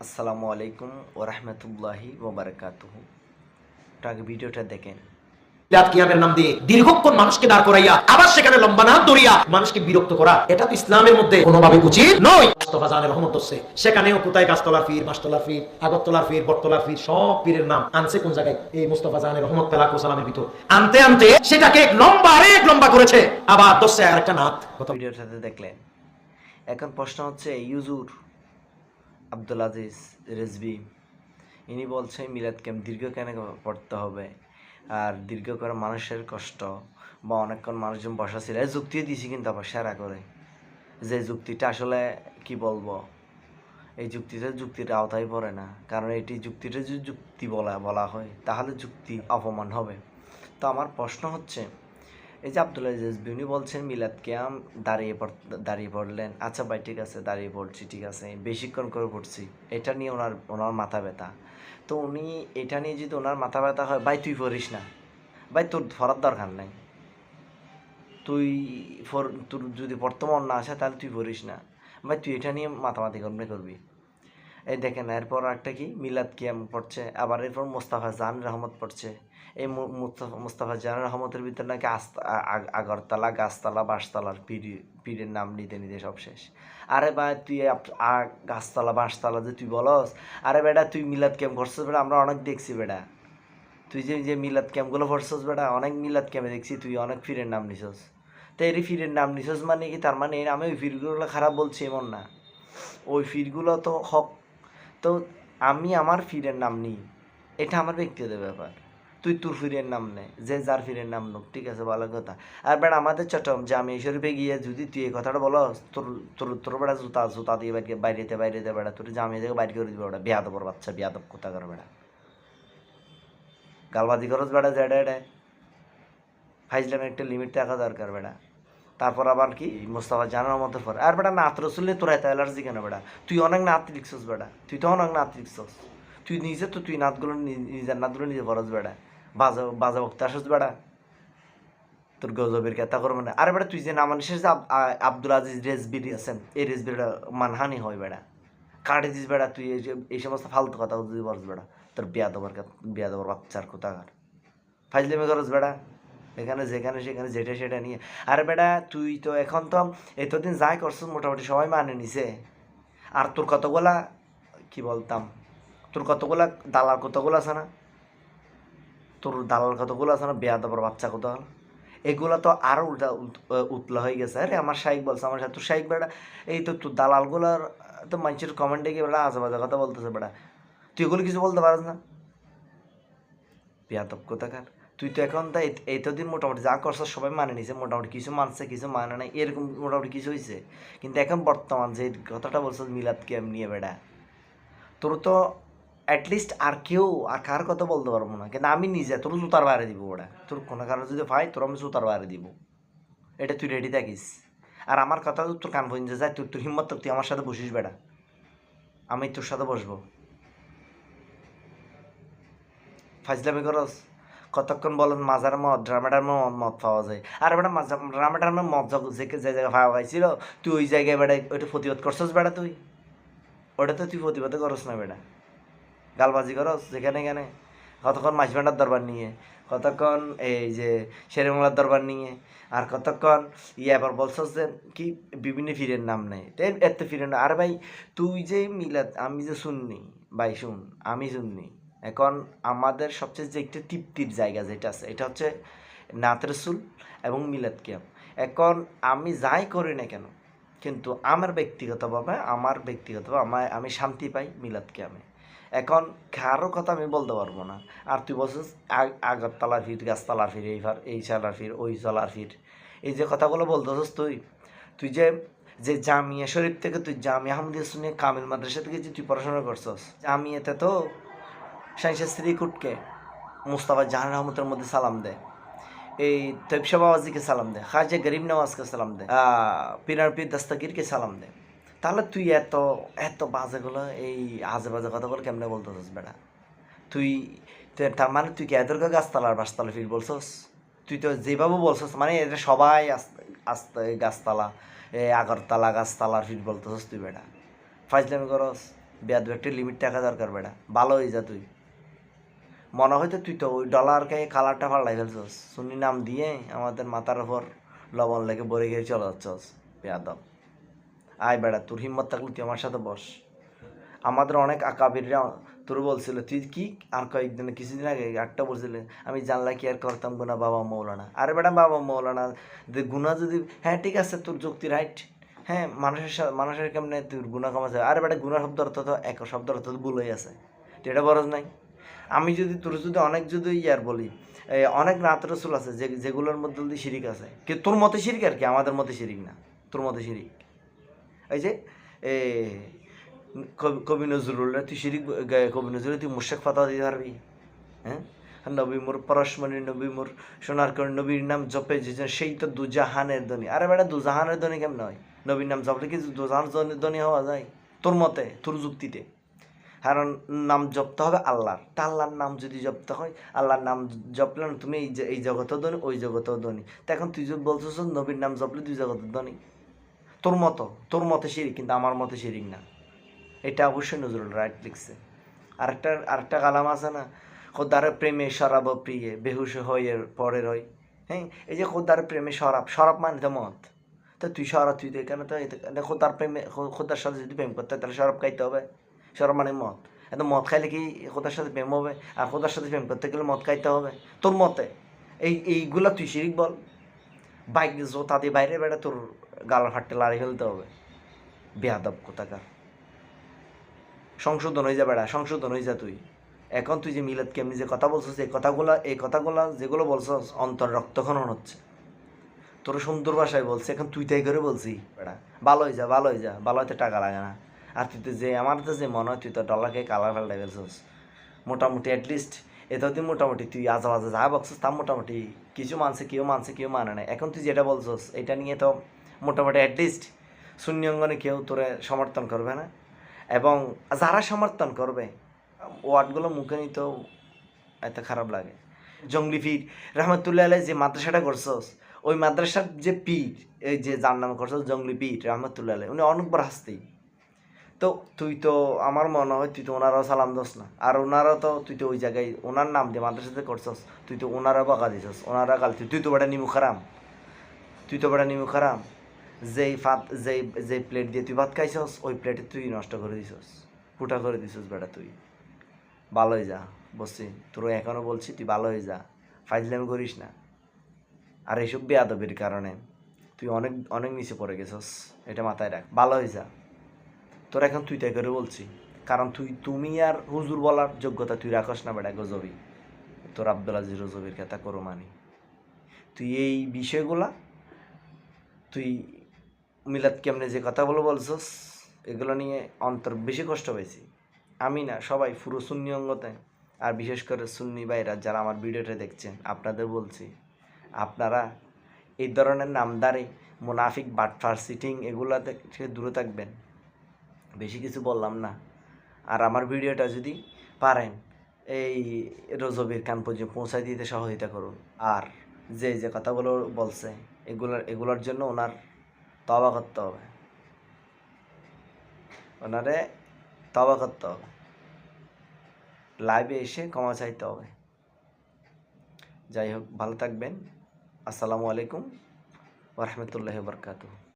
আসসালামু আলাইকুম ওরহমতুল্লাহি ওবরাকাতুহু। আগে ভিডিওটা দেখেন। কিয়ামের নাম দিয়ে দীর্ঘক্ষণ মানুষকে দাঁড় করাইয়া আবার সেখানে লম্বা নাম ধরিয়া মানুষকে বিরক্ত করা, এটা তো ইসলামের মধ্যে কোনোভাবে উচিত নয়। মুস্তাফা জানের রহমত হচ্ছে সেখানেও কোথায় গাছতলার পীর, মাসতলার পীর, আগরতলার পীর, বটতলার পীর, সব পীরের নাম আনছে কোন জায়গায়? এই মুস্তাফা জানের রহমত পেলাকু সালামের ভিতর আনতে আনতে সেটাকে আরেক লম্বা করেছে, আবার দশে আরেকটা নাথ। ভিডিওটাতে দেখলেন। এখন প্রশ্ন হচ্ছে ইউজুর আব্দুল আজিজ রেজভি ইনি বলছে মিলাদ ক্যাম্প দীর্ঘ কেন পড়তে হবে, আর দীর্ঘ করে মানুষের কষ্ট বা অনেকক্ষণ মানুষজন বসা ছিল এই যুক্তিও দিছি, কিন্তু আবার সেরা করে যে যুক্তিটা আসলে কি বলবো, এই যুক্তির আওতায় পড়ে না। কারণ এটি যুক্তিটা যদি যুক্তি বলা হয় তাহলে যুক্তি অপমান হবে। তো আমার প্রশ্ন হচ্ছে, এই যে আব্দুল আজিজ উনি বলছেন মিলাদ কিয়াম দাঁড়িয়ে পড়লেন, আচ্ছা ভাই ঠিক আছে দাঁড়িয়ে পড়ছি, ঠিক আছে বেশিক্ষণ করে পড়ছি, এটা নিয়ে ওনার মাথা ব্যথা। তো উনি এটা নিয়ে যদি ওনার মাথা ব্যথা হয়, ভাই তুই পড়িস না, ভাই তোর পড়ার দরকার নাই, তোর যদি পড়তে মন না আসে তাহলে তুই পড়িস না, ভাই তুই এটা নিয়ে মাতামাতি করবি। এই দেখেন এরপর একটা কি মিলাদ কিয়াম পড়ছে, আবার এরপর মোস্তাফা জান রহমত পড়ছে। এই মোস্তাফা জান রহমতের ভিতরে নাকি আগরতলা, গাছতলা, বাঁশতলার পীরের নাম নিতে নিতে সব শেষ। আরে ভাই তুই গাছতলা বাঁশতলা যে তুই বলস, আরে বেটা তুই মিলাদ ক্যাম্প করছিস বেটা, আমরা অনেক দেখছি বেটা, তুই যে মিলাদ ক্যাম্পগুলো পড়ছস বেটা, অনেক মিলাদ ক্যাম্পে দেখছি তুই অনেক পীরের নাম নিছস। তো এই পীরের নাম নিছস মানে কি তার মানে আমি ওই পীরগুলো খারাপ বলছি এমন না, ওই পীরগুলো তো হক। তো আমি আমার ফিরের নাম নিই, এটা আমার ব্যক্তিগত ব্যাপার, তুই তোর ফিরের নাম নে, যে যার ফিরের নাম নোক, ঠিক আছে ভালো কথা। আর বেড়া আমাদের চট্টগ্রাম জামিয়া শরীফে গিয়ে যদি তুই এই কথাটা বলো, তোর তোর তোর বেড়া জুতা দিয়ে বাইরেতে বেড়া তোর জামিয়া থেকে বাইরে করে দিবে বেড়া, বেয়াদবর বাচ্চা, বেয়াদব কোথা করে বেড়া, গালবাজি খরচ বেড়া যেটা এটা ফাইজলামের একটা লিমিট থাকা দরকার বেড়া। তারপর আবার কি মোস্তফা জানার মতো পর আর বেটা নাত রসুল নিয়ে তোর এত অ্যালার্জি কেন বেটা, তুই অনেক নাত লিখছস বেটা, তুই তো অনেক নাত লিখছস, তুই নিজে তো তুই নাতগুলো নিজের নাতগুলো নিজে ফরজ বেটা, বাজা বক্তা আসস বেটা, তোর গজবের কথা করবে না। আরে বেটা তুই যে নাম আনিস যে আব্দুল আজিজ রেজবির আছেন, এই রেজবিরটা মানহানি হয় বেটা, কাটে দিস বেটা, তুই এই সমস্ত ফালতু কথা যদি বলস বেটা, তোর বিয়াদবর বাচ্চার কোথাকার ফাইজলামি করস বেটা, এখানে যেখানে সেখানে যেটা সেটা নিয়ে। আরে বেটা তুই তো এখন তো এতদিন যাই করছিস মোটামুটি সবাই মানে নিছে, আর তোর কতগুলা কি বলতাম, তোর কতগুলা দালাল কতগুলো আছে না, বেয়াদবের বাচ্চা কত, এগুলা তো আরো উল্টা উতলা হয়ে গেছে। আরে আমার শাইক বলছে আমার সাথে, তোর শাইক বেটা এই তো তোর দালালগুলার তো মানুষের কমেন্টে গিয়ে বেটা আজে বাজে কথা বলতেছে বেটা, তুই এগুলো কিছু বলতে পারিস না, বেয়াদব কোথাকার। তুই তো এখন তাই এতদিন মোটামুটি যা করছ সবাই মানে নিছে, মোটামুটি কিছু মানছে কিছু মানে নাই, এরকম মোটামুটি কিছু হয়েছে। কিন্তু এখন বর্তমান যে কথাটা বলছো মিলাদ ক্যাম্প নিয়ে বেটা, তোর তো অ্যাটলিস্ট আর কেউ আর কার কথা বলতে পারবো না, কিন্তু আমি নিজে তোর জুতার বাইরে দিব ওটা, তোর কোনো কারণে যদি পাই তোর আমি জুতার বাইরে দিব, এটা তুই রেডি থাকিস। আর আমার কথা তোর কান পর্যন্ত যায়, তোর হিম্মত তুই আমার সাথে বসিস বেটা, আমি তোর সাথে বসবো, ফাইজলামি করস কতক্ষণ বলেন মাজার মদ ড্রামাটার মদ পাওয়া যায়। আর বেটা ড্রামাটার মদ যে জায়গায় পাওয়া পাইছিল তুই ওই জায়গায় বেটা ওইটা প্রতিবাদ করছস বেটা, তুই ওটা তো তুই প্রতিবাদ করস না বেটা, গালবাজি করস যেখানে এখানে, কতক্ষণ মাঝভান্ডার দরবার নিয়ে, কতক্ষণ এই যে শেরেমোলার দরবার নিয়ে, আর কতক্ষণ আবার বলছস যে কি বিভিন্ন ফিরের নাম নেই, এত ফিরের না। আর ভাই তুই যে মিলাদ, আমি যে শুননি ভাই, শুন আমি শুননি, এখন আমাদের সবচেয়ে যে একটা তৃপ্তির জায়গা যেটা আছে এটা হচ্ছে নাত রসুল এবং মিলাদ কিয়াম। এখন আমি যাই করি না কেন, কিন্তু আমার ব্যক্তিগতভাবে আমি শান্তি পাই মিলাদ কিয়ামে। এখন কারোর কথা আমি বলতে পারবো না। আর তুই বলছিস আগরতলার ফির, গাছতলার ফির, এই চালার ফির, ওই চলার ফির, এই যে কথাগুলো বলতেছিস তুই যে যে জামিয়া শরীফ থেকে তুই জামিয়া আহমদিয়া সুন্নিয়া কামিল মাদ্রাসা থেকে যে তুই পড়াশোনা করছস, জামিয়াতে তো সাইন্সের স্ত্রী কুটকে মুস্তাফা জাহান রহমতের মধ্যে সালাম দেয়, এই তৈবশা বাবাজিকে সালাম দেয়, খাজা গরিব নওয়াজকে সালাম দেয়, পিরার পীর দস্তগীরকে সালাম দেয়, তাহলে তুই এত এত বাজেগুলো এই আজে বাজে কথাগুলো কেমনে বলতেছিস বেটা, তুই তার মানে তুই কি এদেরকে গাছতলার বাসতলা ফির বলছস, তুই তো যেভাবে বলছস মানে এটা সবাই আস্তে গাছতলা, আগরতলা গাছতলার ফির বলতেছস তুই বেটা, ফাইজলামি করস, বেয়াদব একটা লিমিট টাকা দরকার বেটা, ভালো হয়ে যা তুই। মনে হয়তো তুই তো ওই ডলারকে কালারটা পাল্টাই ফেলছস, সুন্নি নাম দিয়ে আমাদের মাথার ওপর লবণ লেগে বরে গিয়ে চলে যাচ্ছস বেয়াদব। আয় বেটা, তোর হিম্মত থাকলে তুই আমার সাথে বস। আমাদের অনেক আকাবিররা তোর বলছিল তুই কি আর কয়েকদিন কিছুদিন আগে একটা বলছিলে আমি জানলা কি আর করতাম গুনা বাবা মৌলানা। আরে বেটা বাবা মৌলানা গুনা যদি, হ্যাঁ ঠিক আছে তোর যুক্তি রাইট, হ্যাঁ মানুষের কেমনে তুই গুনা কমাছে। আরে বেটা গুনা শব্দ অর্থ তো এক শব্দ অর্থ তো ভুল হয়ে আছে, তো এটা বরজ নাই। আমি যদি তোর যদি অনেক যদি ইয়ার বলি অনেক রাত রসুল আছে যেগুলোর মধ্যে যদি শিরিক আছে, কি তোর মতে শিরিক আর কি, আমাদের মতে শিরিক না, তোর মতে শিরিক। এই যে কবি নজরুল, তুই শিরিক কবি নজরুল তুই মুর্শেক ফাতা দিতে পারবি? হ্যাঁ, নবী মোর পরশমণি, নবী মোর সোনার কর, নবীর নাম জপে যে সেই তো দুজাহানের ধ্বনি। আরে বেটা দুজাহানের ধ্বনি কেমন হয়? নবীর নাম জপলে কি দুজাহান ধ্বনি হওয়া যায় তোর মতে, তোর যুক্তিতে? কারণ নাম জপতে হবে আল্লাহর, তা আল্লাহর নাম যদি জপতে হয়, আল্লাহর নাম জপলে না তুমি এই জগতেও ধ্বনি ওই জগতেও ধ্বনি। তা এখন তুই যদি বলছিস নবীর নাম জপলে দুই জগতের ধ্বনি, তোর মতে শিরিক, কিন্তু আমার মতে শিরিক না। এটা অবশ্যই নজরুল রাইট লিখছে। আরেকটা কালাম আছে না, খোদার প্রেমে শরাব প্রিয়ে বেহুশ হয়ে পরের হয়। হ্যাঁ, এই যে খোদার প্রেমে শরাব মানে তো মদ। তো তুই শরাব, তুই তো এখানে তো খোদার প্রেমে, খোদার সাথে যদি প্রেম করতে হয় তাহলে শরাব খাইতে হবে। শরাব মানে মদ। এত মদ খাইলে কি খোদার সাথে প্রেম হবে? আর খোদার সাথে প্রেম করতে গেলে মদ খাইতে হবে তোর মতে। এইগুলা তুই শিরিক বল? বাইক জোতা দিয়ে বাইরে বেড়া তোর গাল ফাটতে লাড়ি ফেলতে হবে, বেয়াদব কোথাকার। সংশোধন হয়ে যা বেড়া, সংশোধন হয়ে যা তুই। এখন তুই যে মিলাদ কেমনি যে কথা বলছিস, এই কথাগুলা যেগুলো বলছস অন্তর রক্তক্ষরণ হচ্ছে। তোর সুন্দর ভাষায় বলছে, এখন তুই তাই করে বলছি বেড়া। ভালো হয়ে যা, ভালো হয়ে যা, ভালো হইতে টাকা লাগে না। আর তুই তো যে আমার তো যে মনে হয় তুই তো ডলারকে কালার ফেলতে ফেলছস মোটামুটি। অ্যাটলিস্ট এটাও তুই মোটামুটি তুই আজে বাজে যা বলছস তা মোটামুটি কিছু মানছে, কেউ মানে না। এখন তুই যেটা বলছস এটা নিয়ে তো মোটামুটি অ্যাটলিস্ট শূন্য অঙ্গনে কেউ তোরে সমর্থন করবে না। এবং যারা সমর্থন করবে ওয়ার্ডগুলো মুখে নিতেও এত খারাপ লাগে। জঙ্গলি পীর রহমতুল্লাহ আলাই যে মাদ্রাসাটা করছস, ওই মাদ্রাসার যে পীর, এই যে যার নাম করছস জঙ্গলি পীর রহমতুল্লাহ আলাই, উনি অনেকবার হাসতেই। তো তুই তো আমার মনে হয় তুই তো ওনারাও সালাম দোস না, আর ওনারাও তো তুই তো ওই জায়গায় ওনার নাম দিয়ে মাদ্রাসাতে করছস, তুই তো ওনারা বকা দিছস, ওনারা গাল তুই তো বেটা নিমু খারাম, যেই প্লেট দিয়ে তুই ভাত খাইছস ওই প্লেটে তুই নষ্ট করে দিছস, ফুটা করে দিছস বেটা। তুই ভালো হয়ে যা, বসছি তোর এখনও বলছি তুই ভালো হয়ে যা, ফাইজলামি করিস না। আর এইসব বেয়াদবির কারণে তুই অনেক অনেক নিচে পড়ে গেছস, এটা মাথায় রাখ। ভালো হয়ে যা, তোর এখন তুই তাই করে বলছি, কারণ তুমি আর হুজুর বলার যোগ্যতা তুই রাখস না বেটা গজবি। তোর আব্দুল আজিজ রজবির কথা করো মানি, তুই এই বিষয়গুলা তুই মিলাদ কেমনে যে কথাগুলো বলছস এগুলো নিয়ে অন্তর বেশি কষ্ট পেয়েছি আমি না, সবাই পুরো সুন্নি অঙ্গতে। আর বিশেষ করে সুন্নি ভাইরা যারা আমার ভিডিওটা দেখছেন আপনাদের বলছি, আপনারা এই ধরনের নামদারি মুনাফিক বাটফার সিটিং এগুলো থেকে দূরে থাকবেন। বেশি কিছু বললাম না। আর আমার ভিডিওটা যদি পারেন এই রজবির কান পর্যন্ত পৌঁছায় দিতে সহযোগিতা করুন। আর যে কথাগুলো বলছে এগুলোর জন্য ওনার তওবা করতে হবে, ওনারে তওবা করতে হবে, লাইভে এসে ক্ষমা চাইতে হবে। যাই হোক, ভালো থাকবেন। আসসালামু আলাইকুম ওয়া রাহমাতুল্লাহি ওয়া বারাকাতুহু।